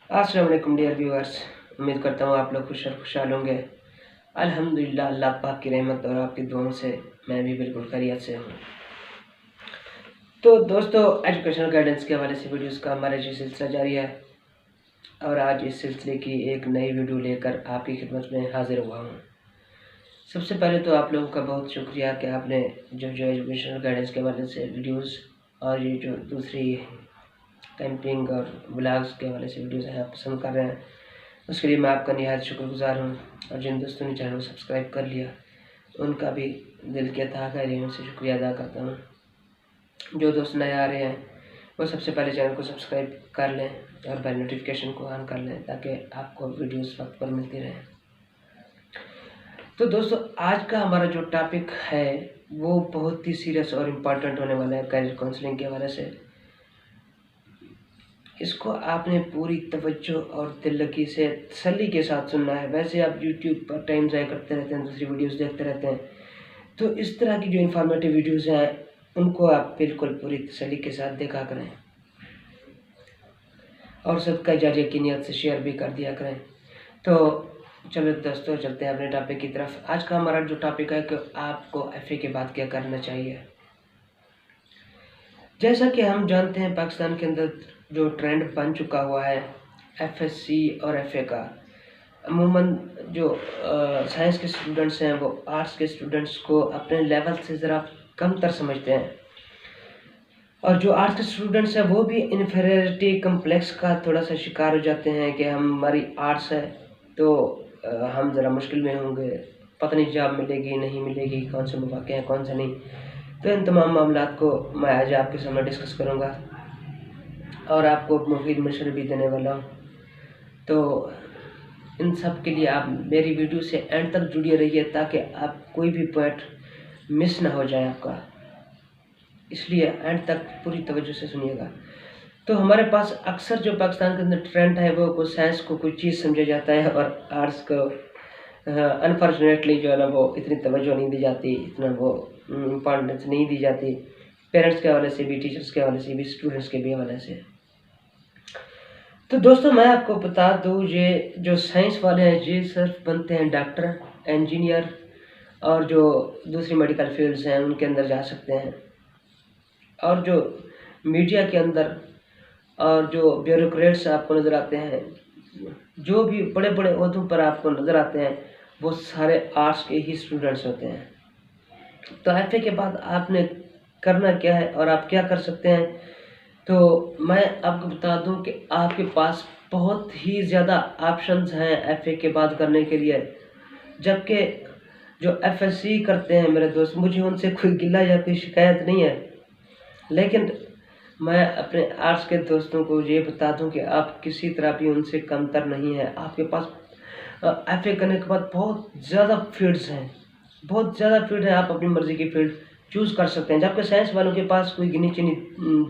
अस्सलाम वालेकुम dear viewers. उम्मीद करता हूँ आप लोग खुशहाल होंगे। अल्हम्दुलिल्लाह, अल्लाह पाक की रहमत और आपकी दुआओं से मैं भी बिल्कुल खैरियत से हूँ। तो दोस्तों, एजुकेशनल गाइडेंस के हवाले से वीडियोस का हमारा ये सिलसिला जारी है और आज इस सिलसिले की एक नई वीडियो लेकर आपकी खिदमत में हाजिर हुआ हूँ। सबसे पहले तो आप लोगों का बहुत शुक्रिया कि आपने जो एजुकेशनल गाइडेंस के हवाले से वीडियोस और ये जो दूसरी कैंपिंग और ब्लॉग्स के हवाले से वीडियोस हैं आप पसंद कर रहे हैं, उसके लिए मैं आपका निहायत शुक्रगुजार हूँ। और जिन दोस्तों ने चैनल को सब्सक्राइब कर लिया उनका भी दिल के तहे गहराइयों से शुक्रिया अदा करता हूँ। जो दोस्त नए आ रहे हैं वो सबसे पहले चैनल को सब्सक्राइब कर लें और बेल नोटिफिकेशन को ऑन कर लें ताकि आपको वीडियोस वक्त पर मिलती रहें। तो दोस्तों, आज का हमारा जो टॉपिक है वो बहुत ही सीरियस और इम्पॉर्टेंट होने वाला है करियर काउंसलिंग के हवाले से। इसको आपने पूरी तवज्जो और दिल्लगी से तसल्ली के साथ सुनना है। वैसे आप यूट्यूब पर टाइम ज़ाया करते रहते हैं, दूसरी वीडियोस देखते रहते हैं, तो इस तरह की जो इन्फॉर्मेटिव वीडियोस हैं उनको आप बिल्कुल पूरी तसल्ली के साथ देखा करें और सदका जारिया की नियत से शेयर भी कर दिया करें। तो चलो दोस्तों, चलते हैं अपने टॉपिक की तरफ। आज का हमारा जो टॉपिक है कि आपको एफए के बाद क्या करना चाहिए। जैसा कि हम जानते हैं, पाकिस्तान के अंदर जो ट्रेंड बन चुका हुआ है एफएससी और एफए का, अमूमन जो साइंस के स्टूडेंट्स हैं वो आर्ट्स के स्टूडेंट्स को अपने लेवल से ज़रा कमतर समझते हैं और जो आर्ट्स के स्टूडेंट्स हैं वो भी इन्फीरियरिटी कम्प्लेक्स का थोड़ा सा शिकार हो जाते हैं कि हमारी आर्ट्स है तो हम ज़रा मुश्किल में होंगे, पता नहीं जॉब मिलेगी नहीं मिलेगी, कौन से मौके हैं कौन से नहीं। तो इन तमाम मामलात को मैं आज आपके सामने डिस्कस करूँगा और आपको मुफीद मशवरे भी देने वाला हूँ। तो इन सब के लिए आप मेरी वीडियो से एंड तक जुड़े रहिए ताकि आप कोई भी पॉइंट मिस ना हो जाए आपका, इसलिए एंड तक पूरी तवज्जो से सुनिएगा। तो हमारे पास अक्सर जो पाकिस्तान के अंदर ट्रेंड है वो साइंस को कोई चीज़ समझा जाता है और आर्ट्स को अनफॉर्चुनेटली जो है ना वो इतनी तवज्जो नहीं दी जाती, इतना वो इम्पोर्टेंस नहीं दी जाती, पेरेंट्स के हवाले से भी, टीचर्स के हवाले से भी, स्टूडेंट्स के भी हवाले से। तो दोस्तों, मैं आपको बता दूँ, ये जो साइंस वाले हैं ये सिर्फ बनते हैं डॉक्टर, इंजीनियर और जो दूसरी मेडिकल फील्ड्स हैं उनके अंदर जा सकते हैं। और जो मीडिया के अंदर और जो ब्यूरोक्रेट्स आपको नज़र आते हैं, जो भी बड़े बड़े ओहदों पर आपको नज़र आते हैं, वो सारे आर्ट्स के ही स्टूडेंट्स होते हैं। तो एफए के बाद आपने करना क्या है और आप क्या कर सकते हैं, तो मैं आपको बता दूं कि आपके पास बहुत ही ज़्यादा ऑप्शंस हैं एफए के बाद करने के लिए। जबकि जो एफएससी करते हैं मेरे दोस्त, मुझे उनसे कोई गिला या कोई शिकायत नहीं है, लेकिन मैं अपने आर्ट्स के दोस्तों को ये बता दूं कि आप किसी तरह भी उनसे कमतर नहीं है। आपके पास एफए करने के बाद बहुत ज़्यादा फील्ड्स हैं, बहुत ज़्यादा फील्ड है, आप अपनी मर्ज़ी की फील्ड चूज़ कर सकते हैं। जबकि साइंस वालों के पास कोई गिनी चुनी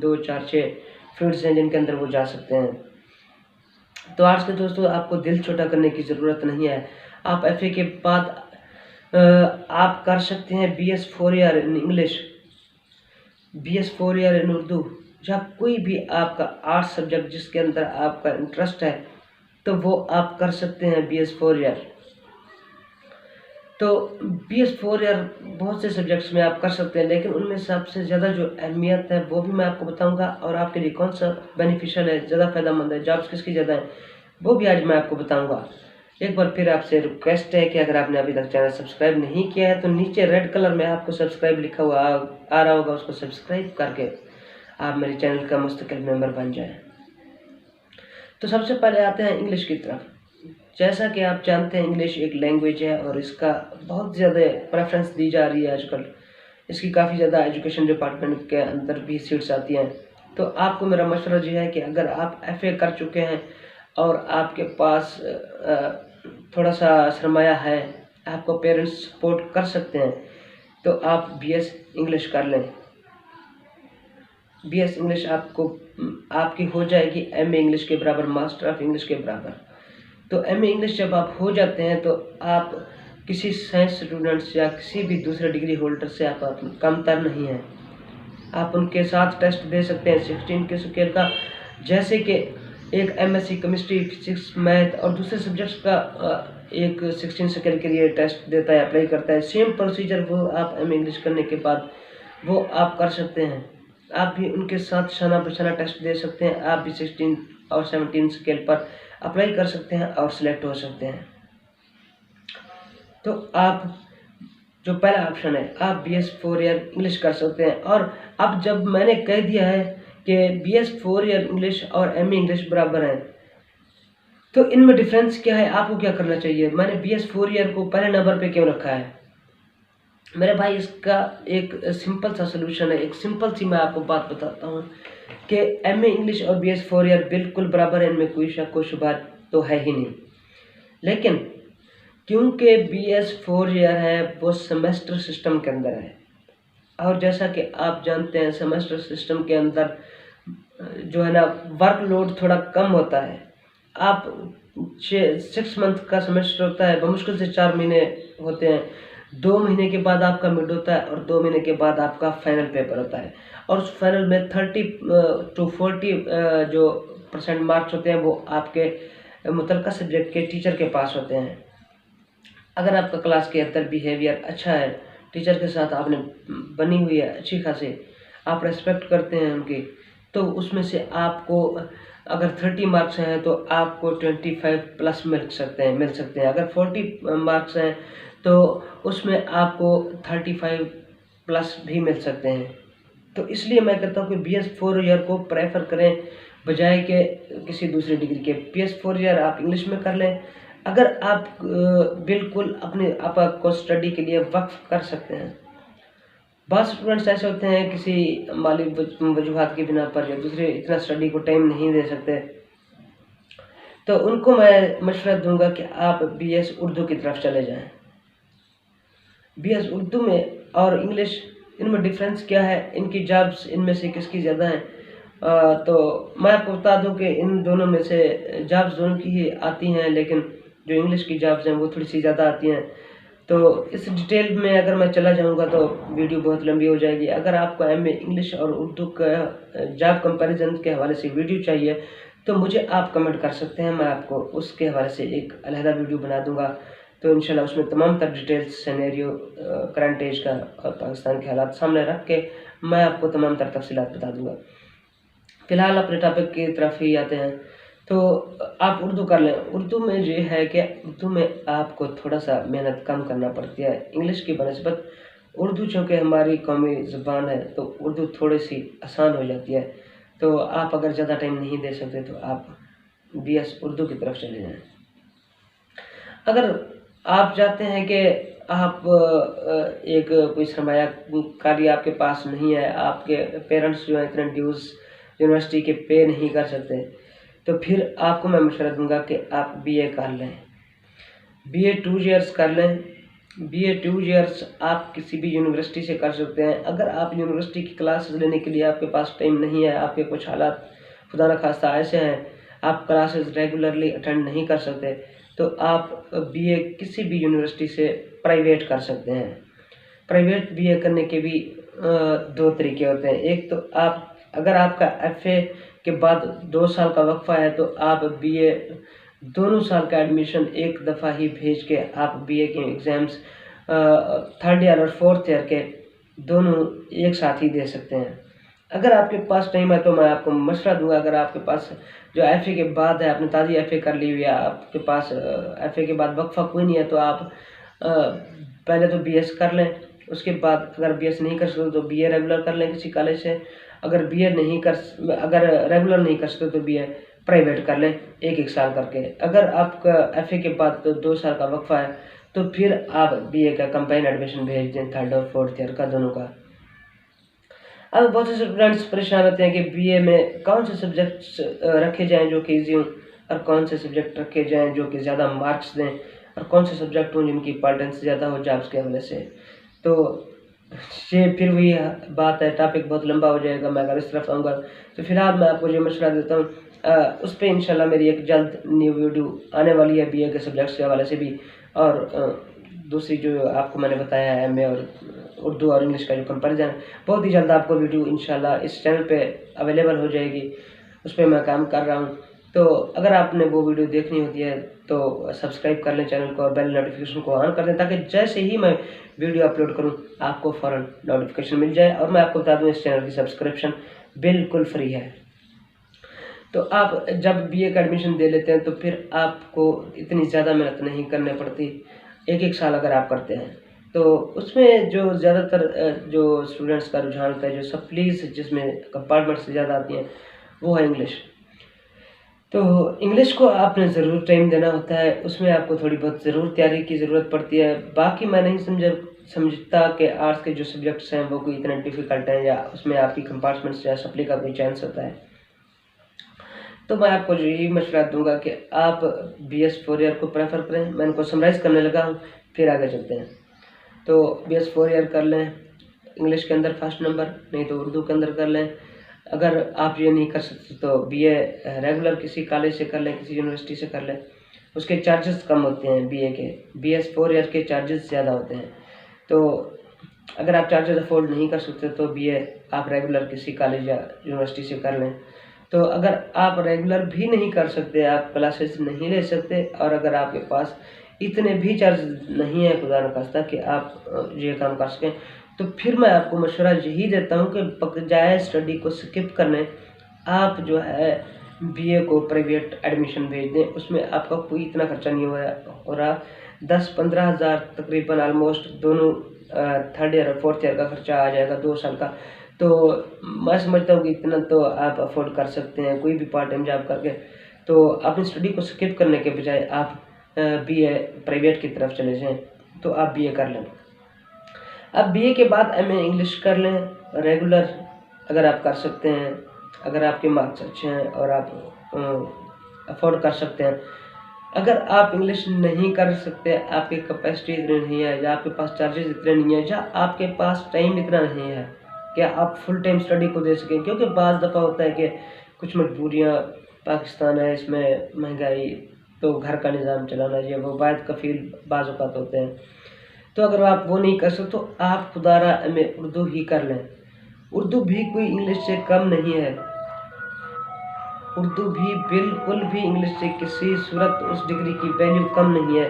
2, 4, 6 फील्ड्स हैं जिनके अंदर वो जा सकते हैं। तो आर्ट्स के दोस्तों, आपको दिल छोटा करने की ज़रूरत नहीं है। आप एफए के बाद आप कर सकते हैं BS 4 year in English, BS 4 year in Urdu, या कोई भी आपका आर्ट्स सब्जेक्ट जिसके अंदर आपका इंटरेस्ट है तो वो आप कर सकते हैं BS 4 ईयर। तो BS 4 ईयर बहुत से सब्जेक्ट्स में आप कर सकते हैं, लेकिन उनमें सबसे ज़्यादा जो अहमियत है वो भी मैं आपको बताऊंगा और आपके लिए कौन सा बेनिफिशियल है, ज़्यादा फ़ायदेमंद है, जॉब्स किसकी ज़्यादा है, वो भी आज मैं आपको बताऊंगा। एक बार फिर आपसे रिक्वेस्ट है कि अगर आपने अभी तक चैनल सब्सक्राइब नहीं किया है तो नीचे रेड कलर में आपको सब्सक्राइब लिखा हुआ आ रहा होगा, उसको सब्सक्राइब करके आप मेरे चैनल का मुस्तकिल मेंबर बन जाएं। तो सबसे पहले आते हैं इंग्लिश की तरफ। जैसा कि आप जानते हैं, इंग्लिश एक लैंग्वेज है और इसका बहुत ज़्यादा प्रेफरेंस दी जा रही है आजकल। इसकी काफ़ी ज़्यादा एजुकेशन डिपार्टमेंट के अंदर भी सीट्स आती हैं। तो आपको मेरा मशवरा ये है कि अगर आप एफए कर चुके हैं और आपके पास थोड़ा सा सरमाया है, आपको पेरेंट्स सपोर्ट कर सकते हैं, तो आप BS इंग्लिश कर लें। BS इंग्लिश आपकी हो जाएगी MA इंग्लिश के बराबर, मास्टर ऑफ इंग्लिश के बराबर। तो MA इंग्लिश जब आप हो जाते हैं तो आप किसी साइंस स्टूडेंट्स या किसी भी दूसरे डिग्री होल्डर से आप कमतर नहीं हैं। आप उनके साथ टेस्ट दे सकते हैं 16 के स्केल का, जैसे कि एक MSc केमिस्ट्री, फिजिक्स, मैथ और दूसरे सब्जेक्ट्स का एक 16 सेकेंड के लिए टेस्ट देता है, अप्लाई करता है। सेम प्रोसीजर वो आप MA इंग्लिश करने के बाद वो आप कर सकते हैं। आप भी उनके साथ शाना बशाना टेस्ट दे सकते हैं। आप भी 16 और 17 स्केल पर अप्लाई कर सकते हैं और सिलेक्ट हो सकते हैं। तो आप जो पहला ऑप्शन है, आप BS 4 ईयर इंग्लिश कर सकते हैं। और अब जब मैंने कह दिया है कि BS 4 ईयर इंग्लिश और MA इंग्लिश बराबर हैं, तो इनमें डिफरेंस क्या है, आपको क्या करना चाहिए? मैंने BS 4 ईयर को पहले नंबर पे क्यों रखा है मेरे भाई? इसका एक सिंपल सा सोल्यूशन है। एक सिंपल सी मैं आपको बात बताता हूँ कि MA इंग्लिश और BS 4 ईयर बिल्कुल बराबर है, इनमें कोई शक व शुबा तो है ही नहीं। लेकिन क्योंकि BS 4 ईयर है वो सेमेस्टर सिस्टम के अंदर है, और जैसा कि आप जानते हैं सेमेस्टर सिस्टम के अंदर जो है ना वर्कलोड थोड़ा कम होता है। आप 6 मंथ का सेमेस्टर होता है, बमुश्किल से 4 महीने होते हैं। 2 महीने के बाद आपका मिड होता है और 2 महीने के बाद आपका फाइनल पेपर होता है। और उस फाइनल में 30 to 40 जो % मार्क्स होते हैं वो आपके मुतल्लिका सब्जेक्ट के टीचर के पास होते हैं। अगर आपका क्लास के अंदर बिहेवियर अच्छा है, टीचर के साथ आपने बनी हुई है अच्छी खासी, आप रेस्पेक्ट करते हैं उनकी, तो उसमें से आपको अगर 30 मार्क्स हैं तो आपको 25 प्लस मिल सकते हैं। अगर 40 मार्क्स हैं तो उसमें आपको 35 प्लस भी मिल सकते हैं। तो इसलिए मैं कहता हूँ कि BS 4 ईयर को प्रेफर करें बजाय के किसी दूसरी डिग्री के। BS 4 ईयर आप इंग्लिश में कर लें। अगर आप बिल्कुल अपने आप को स्टडी के लिए वक्फ कर सकते हैं। बहुत स्टूडेंट्स ऐसे होते हैं किसी माली वजूहात की बिना पर या दूसरे इतना स्टडी को टाइम नहीं दे सकते, तो उनको मैं मशवरा दूंगा कि आप BS उर्दू की तरफ चले जाएं। BS उर्दू में और इंग्लिश, इनमें डिफरेंस क्या है, इनकी जॉब्स इनमें से किसकी ज़्यादा हैं? तो मैं आपको बता दूं कि इन दोनों में से जॉब्स दोनों की ही आती हैं, लेकिन जो इंग्लिश की जॉब्स हैं वो थोड़ी सी ज़्यादा आती हैं। तो इस डिटेल में अगर मैं चला जाऊंगा तो वीडियो बहुत लंबी हो जाएगी। अगर आपको MA इंग्लिश और उर्दू का जॉब कंपैरिजन के हवाले से वीडियो चाहिए तो मुझे आप कमेंट कर सकते हैं, मैं आपको उसके हवाले से एक अलहदा वीडियो बना दूंगा। तो इंशाल्लाह उसमें तमाम तर डिटेल्स, सिनेरियो, करंट एज का और पाकिस्तान के हालात सामने रख के मैं आपको तमाम तर तफसीलात बता दूंगा। फ़िलहाल अपने टॉपिक की तरफ ही आते हैं। तो आप उर्दू कर लें। उर्दू में ये है कि उर्दू में आपको थोड़ा सा मेहनत कम करना पड़ती है इंग्लिश की बनस्बत। उर्दू चूँकि हमारी कौमी ज़ुबान है तो उर्दू थोड़ी सी आसान हो जाती है। तो आप अगर ज़्यादा टाइम नहीं दे सकते तो आप BS उर्दू की तरफ चले जाएँ। अगर आप चाहते हैं कि आप एक कोई सरमायाकारी आपके पास नहीं है, आपके पेरेंट्स जो हैं इतने ड्यूज़ यूनिवर्सिटी के पे नहीं कर सकते, तो फिर आपको मैं मशवरा दूंगा कि आप BA कर लें। BA 2 ईयर्स कर लें। BA 2 ईयर्स आप किसी भी यूनिवर्सिटी से कर सकते हैं। अगर आप यूनिवर्सिटी की क्लासेस लेने के लिए आपके पास टाइम नहीं है, आपके कुछ हालात खुदा न खास्ता ऐसे हैं, आप क्लासेस रेगुलरली अटेंड नहीं कर सकते, तो आप BA किसी भी यूनिवर्सिटी से प्राइवेट कर सकते हैं। प्राइवेट BA करने के भी 2 तरीके होते हैं। एक तो आप, अगर आपका FA के बाद 2 साल का वक्फा है तो आप BA दोनों साल का एडमिशन एक दफ़ा ही भेज के आप BA के एग्ज़ाम्स 3rd ईयर और 4th ईयर के दोनों एक साथ ही दे सकते हैं। अगर आपके पास टाइम है तो मैं आपको मशवरा दूंगा, अगर आपके पास जो FA के बाद है, आपने ताज़ी FA कर ली हुई है, आपके पास FA के बाद वक्फा कोई नहीं है, तो आप पहले तो BS कर लें। उसके बाद अगर BS नहीं कर सकते तो BA रेगुलर कर लें किसी कॉलेज से। अगर रेगुलर नहीं कर सकते तो BA प्राइवेट कर लें 1-1 साल करके। अगर आपका FA के बाद तो 2 साल का वक्फा है तो फिर आप BA का कंबाइन एडमिशन भेज दें 3rd और 4th ईयर का दोनों का। अब बहुत से स्टूडेंट्स परेशान होते हैं कि BA में कौन से सब्जेक्ट्स रखे जाएं जो कि ईजी हों और कौन से सब्जेक्ट रखे जाएं जो कि ज़्यादा मार्क्स दें और कौन से सब्जेक्ट हों जिनकी इंपॉर्टेंस ज़्यादा हो जॉब्स के हवाले से। तो ये फिर वही बात है, टॉपिक बहुत लंबा हो जाएगा मैं अगर इस तरफ आऊँगा। तो फिलहाल मैं आपको ये मशवरा देता हूँ, उस पर इंशाल्लाह मेरी एक जल्द न्यू वीडियो आने वाली है BA के सब्जेक्ट्स के हवाले से भी, और दूसरी जो आपको मैंने बताया है MA और उर्दू और इंग्लिश का जो कंपैरिजन है, बहुत ही जल्द आपको वीडियो इंशाल्लाह इस चैनल पे अवेलेबल हो जाएगी। उस पर मैं काम कर रहा हूँ। तो अगर आपने वो वीडियो देखनी होती है तो सब्सक्राइब कर लें चैनल को और बेल नोटिफिकेशन को ऑन कर दें, ताकि जैसे ही मैं वीडियो अपलोड करूं आपको फ़ौरन नोटिफिकेशन मिल जाए। और मैं आपको बता दूं, इस चैनल की सब्सक्रिप्शन बिल्कुल फ्री है। तो आप जब बीए का एडमिशन दे लेते हैं तो फिर आपको इतनी ज़्यादा मेहनत नहीं करनी पड़ती। एक साल अगर आप करते हैं तो उसमें जो ज़्यादातर जो स्टूडेंट्स का रुझान होता है, जो सप्लीज जिसमें कंपार्टमेंट से ज़्यादा आती हैं, वो है इंग्लिश। तो इंग्लिश को आपने ज़रूर टाइम देना होता है, उसमें आपको थोड़ी बहुत ज़रूर तैयारी की ज़रूरत पड़ती है। बाकी मैं नहीं समझता कि आर्ट्स के जो सब्जेक्ट्स हैं वो कोई इतने डिफ़िकल्ट हैं, या उसमें आपकी कंपार्टमेंट्स या सप्ली का कोई चांस होता है। तो मैं आपको यही मशवरा दूंगा कि आप BS 4 ईयर को प्रेफर करें। मैं इनको समराइज़ करने लगा हूँ, फिर आगे चलते हैं। तो BS 4 ईयर कर लें इंग्लिश के अंदर फर्स्ट नंबर, नहीं तो उर्दू के अंदर कर लें। अगर आप ये नहीं कर सकते तो BA रेगुलर किसी कॉलेज से कर लें, किसी यूनिवर्सिटी से कर लें। उसके चार्जेस कम होते हैं BA के, BS 4 ईयर के चार्जेस ज़्यादा होते हैं। तो अगर आप चार्जेस अफोर्ड नहीं कर सकते तो BA आप रेगुलर किसी कॉलेज या यूनिवर्सिटी से कर लें। तो अगर आप रेगुलर भी नहीं कर सकते, आप क्लासेस नहीं ले सकते, और अगर आपके पास इतने भी चार्ज नहीं है खुदा न खास्ता कि आप ये काम कर सकें, तो फिर मैं आपको मशवरा यही देता हूँ कि बजाय स्टडी को स्किप करने आप जो है BA को प्राइवेट एडमिशन भेज दें। उसमें आपका कोई इतना खर्चा नहीं हो रहा। 10-15 हज़ार तकरीबन ऑलमोस्ट दोनों थर्ड ईयर और फोर्थ ईयर का खर्चा आ जाएगा 2 साल का। तो मैं समझता हूँ कि इतना तो आप अफोर्ड कर सकते हैं कोई भी पार्ट टाइम जॉब करके। तो अपनी स्टडी को स्किप करने के बजाय आप BA प्राइवेट की तरफ चले जाएं, तो आप BA कर लें। अब BA के बाद MA इंग्लिश कर लें रेगुलर, अगर आप कर सकते हैं, अगर आपके मार्क्स अच्छे हैं और आप अफोर्ड कर सकते हैं। अगर आप इंग्लिश नहीं कर सकते, आपकी कैपेसिटी इतनी नहीं है, या आपके पास चार्जेस इतने नहीं है, या आपके पास टाइम इतना नहीं है कि आप फुल टाइम स्टडी को दे सकें, क्योंकि बाज़ दफ़ा होता है कि कुछ मजबूरियाँ, पाकिस्तान है, इसमें महंगाई, तो घर का निज़ाम चलाना, ये वो वाहिद कफ़ील बाज़ औक़ात होते हैं। तो अगर आप वो नहीं कर सकते तो आप खुदारा MA उर्दू ही कर लें। उर्दू भी कोई इंग्लिश से कम नहीं है, उर्दू भी बिल्कुल भी इंग्लिश से किसी सूरत उस डिग्री की वैल्यू कम नहीं है।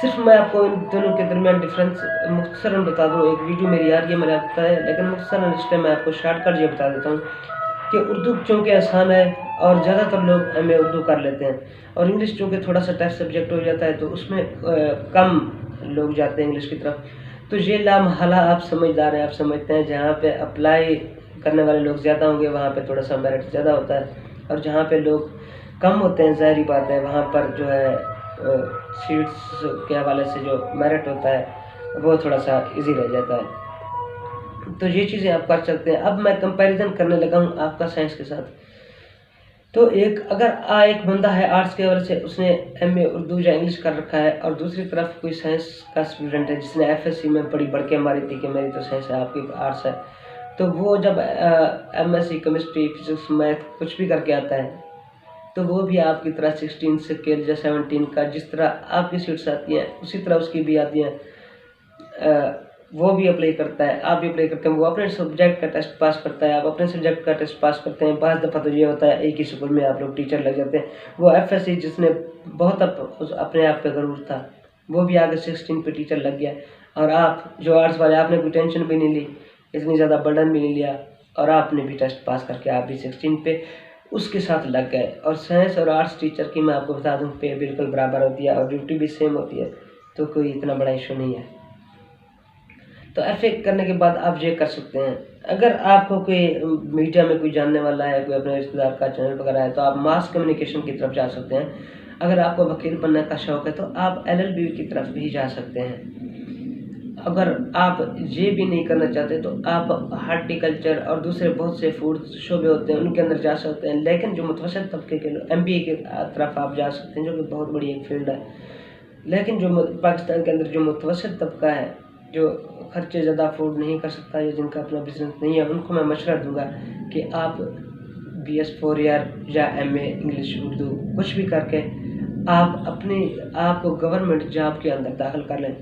सिर्फ मैं आपको इन दोनों के दरमियान डिफरेंस मुख्तसरन बता दूँ। एक वीडियो मेरी आ रही है, मैंने आपको बताया, लेकिन मुख्तसरन इस टाइम मैं आपको शॉर्टकट ये बता देता हूँ कि उर्दू चूँकि आसान है और ज़्यादातर लोग MA उर्दू कर लेते हैं, और इंग्लिश चूँकि थोड़ा सा टफ सब्जेक्ट हो जाता है तो उसमें कम लोग जाते हैं इंग्लिश की तरफ। तो ये लामहला आप समझदार हैं, आप समझते हैं जहाँ पे अप्लाई करने वाले लोग ज़्यादा होंगे वहाँ पे थोड़ा सा मेरिट ज़्यादा होता है, और जहाँ पे लोग कम होते हैं ज़ाहिर बात है वहाँ पर जो है सीट्स के हवाले से जो मेरिट होता है वो थोड़ा सा इजी रह जाता है। तो ये चीज़ें आप कर सकते हैं। अब मैं कंपैरिजन करने लगा हूँ आपका साइंस के साथ। तो एक बंदा है आर्ट्स के हवाले से, उसने MA उर्दू या इंग्लिश कर रखा है, और दूसरी तरफ कोई साइंस का स्टूडेंट है जिसने FSC में बड़ी बढ़ के मारी थी कि मेरी तो साइंस है, आपकी आर्ट्स है। तो वो जब MSc केमिस्ट्री, फिजिक्स, मैथ कुछ भी करके आता है, तो वो भी आपकी तरह 16 स्केल या 17 का जिस तरह आपकी सीट्स आती हैं उसी तरह उसकी भी आती हैं। वो भी अप्लाई करता है, आप भी अप्लाई करते हैं। वो अपने सब्जेक्ट का टेस्ट पास करता है, आप अपने सब्जेक्ट का टेस्ट पास करते हैं। बाज़ दफ़ा तो ये होता है एक ही स्कूल में आप लोग टीचर लग जाते हैं। वो FSC जिसने बहुत अपने आप पे गरूर था, वो भी आगे 16 पे टीचर लग गया, और आप जो आर्ट्स वाले, आपने कोई टेंशन भी नहीं ली, इतनी ज़्यादा बर्डन भी नहीं लिया, और आपने भी टेस्ट पास करके आप भी 16 पे उसके साथ लग गए। और साइंस और आर्ट्स टीचर की मैं आपको बता दूं पे बिल्कुल बराबर होती है, और ड्यूटी भी सेम होती है, तो कोई इतना बड़ा इशू नहीं है। तो FA करने के बाद आप ये कर सकते हैं, अगर आपको कोई मीडिया में कोई जानने वाला है, कोई अपने रिश्तेदार का चैनल वगैरह है, तो आप मास कम्युनिकेशन की तरफ जा सकते हैं। अगर आपको वकील बनने का शौक़ है तो आप LLB की तरफ भी जा सकते हैं। अगर आप ये भी नहीं करना चाहते तो आप हार्टिकल्चर और दूसरे बहुत से फूड शोबे होते हैं उनके अंदर जा सकते हैं। लेकिन जो मुतवसत तबके के लोग MBA की तरफ आप जा सकते हैं, जो कि बहुत बड़ी एक फील्ड है। लेकिन जो पाकिस्तान के अंदर जो मुतवसत तबका है, जो खर्चे ज़्यादा अफोर्ड नहीं कर सकता या जिनका अपना बिजनेस नहीं है, उनको मैं मशवरा दूंगा कि आप BS 4 ईयर या MA इंग्लिश उर्दू कुछ भी करके आप अपने आप को गवर्नमेंट जॉब के अंदर दाखिल कर लें।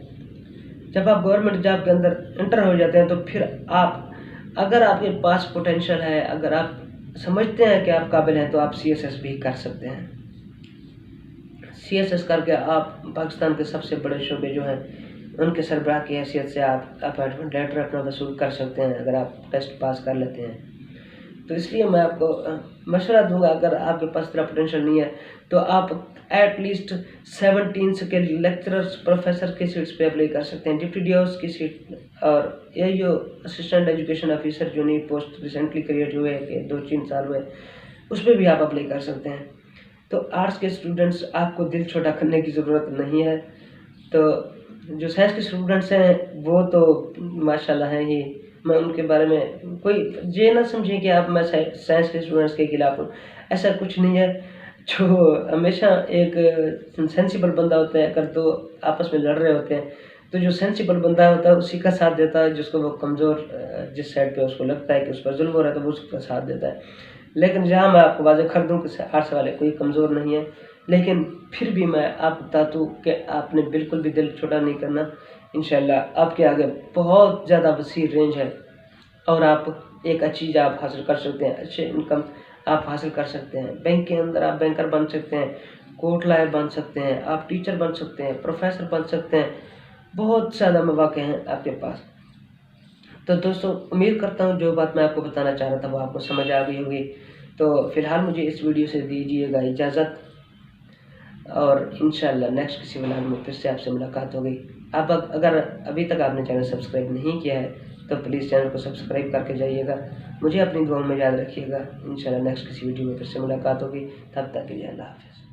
जब आप गवर्नमेंट जॉब के अंदर एंटर हो जाते हैं तो फिर आप, अगर आपके पास पोटेंशियल है, अगर आप समझते हैं कि आप काबिल हैं, तो आप CSS भी कर सकते हैं। CSS करके आप पाकिस्तान के सबसे बड़े शोबे जो हैं उनके सरबराह की हैसियत से आप अपॉइंटमेंट लेटर अपना वसूल कर सकते हैं अगर आप टेस्ट पास कर लेते हैं। तो इसलिए मैं आपको मशवरा दूंगा, अगर आपके पास इतना पोटेंशियल नहीं है तो आप एटलीस्ट 17 के लेक्चरर्स प्रोफेसर की सीट्स पे अप्लाई कर सकते हैं, डिप्टी डीओस की सीट और AEO असिस्टेंट एजुकेशन ऑफिसर जो नई पोस्ट रिसेंटली क्रिएट हुए हैं 2-3 साल हुए, उस पर भी आप अप्लाई कर सकते हैं। तो आर्ट्स के स्टूडेंट्स आपको दिल छोटा करने की ज़रूरत नहीं है। तो जो साइंस के स्टूडेंट्स हैं वो तो माशाल्लाह हैं ही, मैं उनके बारे में कोई ये ना समझें कि आप मैं साइंस के स्टूडेंट्स के खिलाफ हूँ, ऐसा कुछ नहीं है। जो हमेशा एक सेंसिबल बंदा होता है, अगर तो आपस में लड़ रहे होते हैं तो जो सेंसिबल बंदा होता है उसी का साथ देता है, जिसको वो कमज़ोर जिस साइड पे उसको लगता है कि उस पर जुल्म हो रहा है तो वो उसका साथ देता है। लेकिन जहाँ मैं आपको वाज़ेह कर दूँ कि आर्ट्स वाले कोई कमज़ोर नहीं है, लेकिन फिर भी मैं आपको बताता हूँ कि आपने बिल्कुल भी दिल छोटा नहीं करना। इंशाल्लाह आपके आगे बहुत ज़्यादा वसी रेंज है और आप एक अच्छी चीज़ आप हासिल कर सकते हैं, अच्छे इनकम आप हासिल कर सकते हैं। बैंक के अंदर आप बैंकर बन सकते हैं, कोर्ट लॉयर बन सकते हैं, आप टीचर बन सकते हैं, प्रोफेसर बन सकते हैं, बहुत ज़्यादा मौके हैं आपके पास। तो दोस्तों उम्मीद करता हूँ जो बात मैं आपको बताना चाह रहा था वो आपको समझ आ गई होगी। तो फ़िलहाल मुझे इस वीडियो से दीजिएगा इजाज़त और इंशाल्लाह नेक्स्ट किसी व्लॉग में फिर से आपसे मुलाकात होगी। आप अगर अभी तक आपने चैनल सब्सक्राइब नहीं किया है तो प्लीज़ चैनल को सब्सक्राइब करके जाइएगा। मुझे अपनी दुआओं में याद रखिएगा। इंशाल्लाह नेक्स्ट किसी वीडियो में फिर से मुलाकात होगी। तब तक के लिए अल्लाह हाफ़िज़।